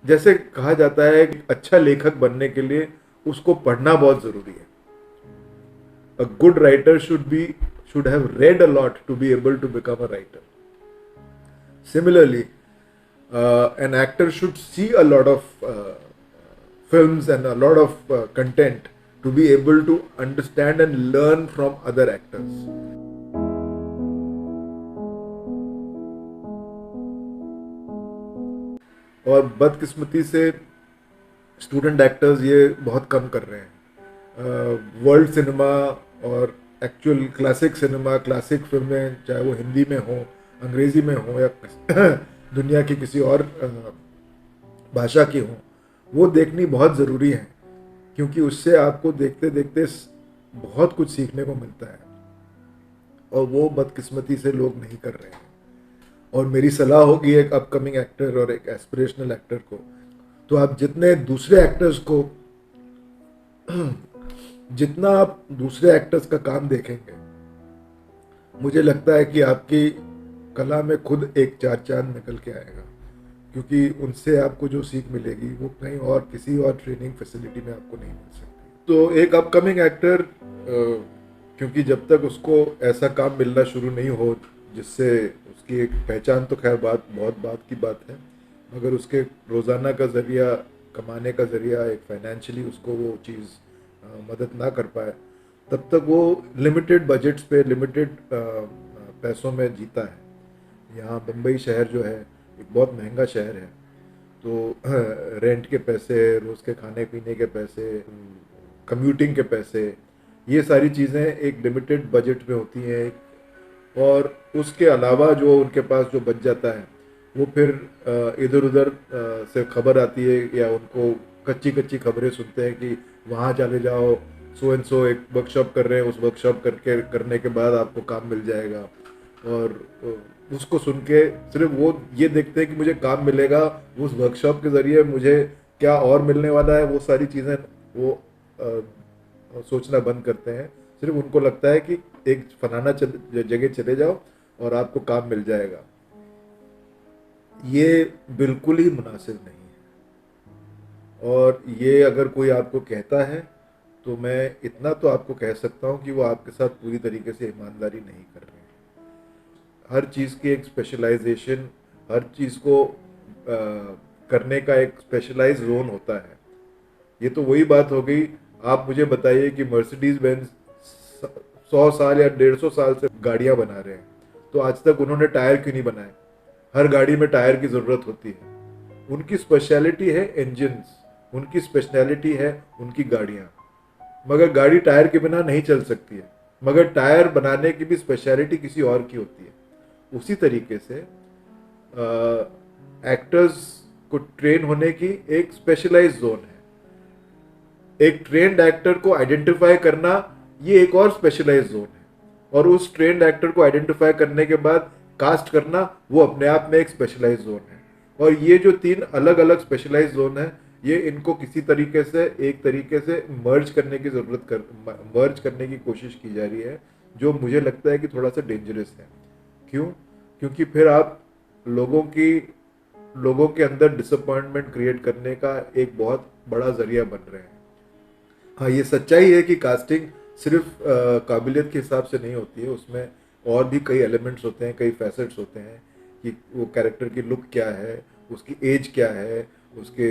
जैसे कहा जाता है कि अच्छा लेखक बनने के लिए उसको पढ़ना बहुत जरूरी है. A good writer should have read a lot to be able to become a writer. Similarly, an actor should see a lot of films and a lot of content to be able to understand and learn from other actors. और बदकिस्मती से student actors ये बहुत कम कर रहे हैं. World cinema और actual classic cinema, classic फिल्में, चाहे वो हिंदी में हो, अंग्रेजी में हो या दुनिया की किसी और भाषा की हो, वो देखनी बहुत ज़रूरी है, क्योंकि उससे आपको देखते देखते बहुत कुछ सीखने को मिलता है, और वो बदकिस्मती से लोग नहीं कर रहे हैं. और मेरी सलाह होगी एक अपकमिंग एक्टर और एक एस्पिरेशनल एक्टर को, तो आप जितने दूसरे एक्टर्स को जितना आप दूसरे एक्टर्स का काम देखेंगे, मुझे लगता है कि आपकी कला में खुद एक चार चांद निकल के आएगा, क्योंकि उनसे आपको जो सीख मिलेगी वो कहीं और किसी और ट्रेनिंग फैसिलिटी में आपको नहीं मिल सकती. तो एक अपकमिंग एक्टर, क्योंकि जब तक उसको ऐसा काम मिलना शुरू नहीं हो जिससे उसकी एक पहचान, तो खैर बहुत बात की बात है, मगर उसके रोज़ाना का ज़रिया, कमाने का ज़रिया, एक फाइनेंशियली उसको वो चीज़ मदद ना कर पाए, तब तक वो लिमिटेड बजट्स पे, लिमिटेड पैसों में जीता है. यहाँ बम्बई शहर जो है एक बहुत महंगा शहर है, तो रेंट के पैसे, रोज़ के खाने पीने के पैसे, कम्यूटिंग के पैसे, ये सारी चीज़ें एक लिमिटेड बजट में होती हैं. और उसके अलावा जो उनके पास जो बच जाता है, वो फिर इधर उधर से खबर आती है, या उनको कच्ची कच्ची खबरें सुनते हैं कि वहाँ चले जाओ, सो एंड सो एक वर्कशॉप कर रहे हैं, उस वर्कशॉप करने के बाद आपको काम मिल जाएगा. और उसको सुन के सिर्फ वो ये देखते हैं कि मुझे काम मिलेगा, उस वर्कशॉप के ज़रिए मुझे क्या और मिलने वाला है, वो सारी चीज़ें वो सोचना बंद करते हैं. सिर्फ उनको लगता है कि एक फलाना जगह चले जाओ और आपको काम मिल जाएगा. ये बिल्कुल ही मुनासिब नहीं है. और ये अगर कोई आपको कहता है, तो मैं इतना तो आपको कह सकता हूँ कि वो आपके साथ पूरी तरीके से ईमानदारी नहीं कर रहे हैं. हर चीज़ की एक स्पेशलाइजेशन, हर चीज़ को करने का एक स्पेशलाइज जोन होता है. ये तो वही बात हो गई, आप मुझे बताइए कि मर्सिडीज बेंज 100 साल या 150 साल से गाड़ियाँ बना रहे हैं, तो आज तक उन्होंने टायर क्यों नहीं बनाए? हर गाड़ी में टायर की ज़रूरत होती है. उनकी स्पेशलिटी है इंजन्स, उनकी स्पेशलिटी है उनकी गाड़ियाँ, मगर गाड़ी टायर के बिना नहीं चल सकती है, मगर टायर बनाने की भी स्पेशलिटी किसी और की होती है. उसी तरीके से एक्टर्स को ट्रेन होने की एक स्पेशलाइज जोन है. एक ट्रेंड एक्टर को आइडेंटिफाई करना, ये एक और स्पेशलाइज जोन है. और उस ट्रेंड एक्टर को आइडेंटिफाई करने के बाद कास्ट करना, वो अपने आप में एक स्पेशलाइज जोन है. और ये जो तीन अलग अलग स्पेशलाइज जोन है, ये इनको किसी तरीके से, एक तरीके से मर्ज करने की मर्ज करने की कोशिश की जा रही है, जो मुझे लगता है कि थोड़ा सा डेंजरस है. क्यों? क्योंकि फिर आप लोगों के अंदर डिसअपॉइंटमेंट क्रिएट करने का एक बहुत बड़ा जरिया बन रहे हैं. हाँ, ये सच्चाई है कि कास्टिंग सिर्फ काबिलियत के हिसाब से नहीं होती है, उसमें और भी कई एलिमेंट्स होते हैं, कई फैसेट्स होते हैं, कि वो कैरेक्टर की लुक क्या है, उसकी एज क्या है, उसके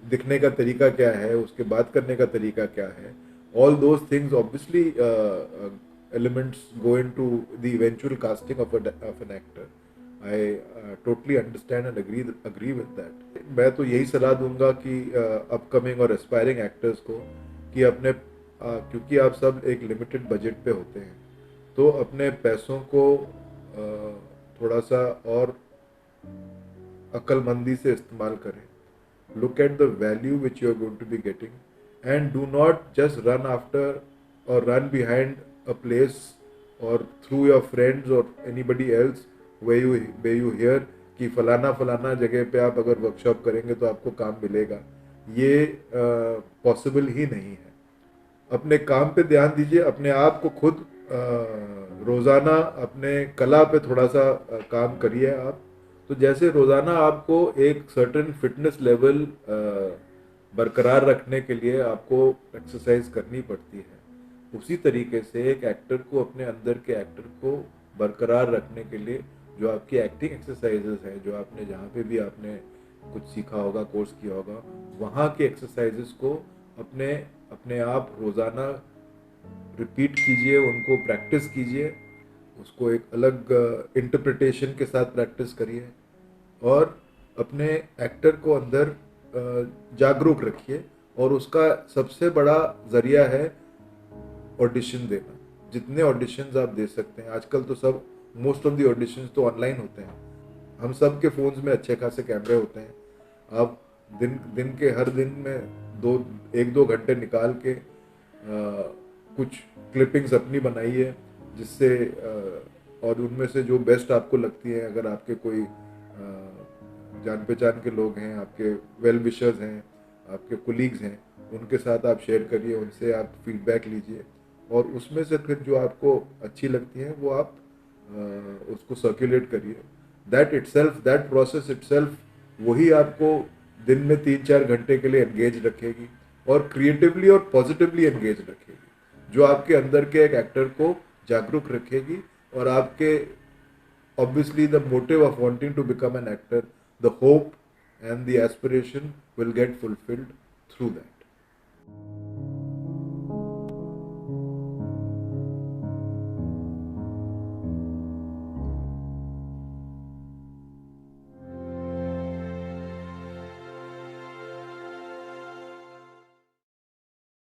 दिखने का तरीका क्या है, उसके बात करने का तरीका क्या है. All those things obviously elements go into the eventual casting of an actor. I totally understand and agree with that. मैं तो यही सलाह दूंगा कि अपकमिंग और एस्पायरिंग एक्टर्स को, कि अपने क्योंकि आप सब एक लिमिटेड बजट पे होते हैं, तो अपने पैसों को थोड़ा सा और अक्लमंदी से इस्तेमाल करें. Look at the value which you are going to be getting, and do not just run after और run behind a place or through your friends or anybody else where you hear कि फलाना जगह पे आप अगर workshop करेंगे तो आपको काम मिलेगा. ये पॉसिबल ही नहीं है. अपने काम पे ध्यान दीजिए, अपने आप को खुद रोज़ाना अपने कला पे थोड़ा सा काम करिए आप, तो जैसे रोज़ाना आपको एक सर्टेन फिटनेस लेवल बरकरार रखने के लिए आपको एक्सरसाइज करनी पड़ती है, उसी तरीके से एक एक्टर को अपने अंदर के एक्टर को बरकरार रखने के लिए जो आपकी एक्टिंग एक्सरसाइजेस हैं, जो आपने जहाँ पे भी आपने कुछ सीखा होगा, कोर्स किया होगा, वहाँ के एक्सरसाइजेस को अपने अपने आप रोज़ाना रिपीट कीजिए, उनको प्रैक्टिस कीजिए, उसको एक अलग इंटरप्रिटेशन के साथ प्रैक्टिस करिए और अपने एक्टर को अंदर जागरूक रखिए। और उसका सबसे बड़ा जरिया है ऑडिशन देना। जितने ऑडिशंस आप दे सकते हैं, आजकल तो सब मोस्ट ऑफ द ऑडिशंस तो ऑनलाइन होते हैं। हम सब के फोन्स में अच्छे खासे कैमरे होते हैं। आप दिन दिन के हर दिन में दो एक दो घंटे निकाल के कुछ क्लिपिंग्स अपनी बनाइए, जिससे और उनमें से जो बेस्ट आपको लगती है, अगर आपके कोई जान पहचान के लोग हैं, आपके वेल विशर्स हैं, आपके कुलीग्स हैं, उनके साथ आप शेयर करिए, उनसे आप फीडबैक लीजिए और उसमें से फिर जो आपको अच्छी लगती हैं वो आप उसको सर्कुलेट करिए। That itself, that process itself वही आपको दिन में 3-4 घंटे के लिए एंगेज रखेगी और क्रिएटिवली और पॉजिटिवली एंगेज रखेगी, जो आपके अंदर के एक एक्टर को जागरूक रखेगी और आपके obviously the motive of wanting to become an actor, the hope and the aspiration will get fulfilled through that.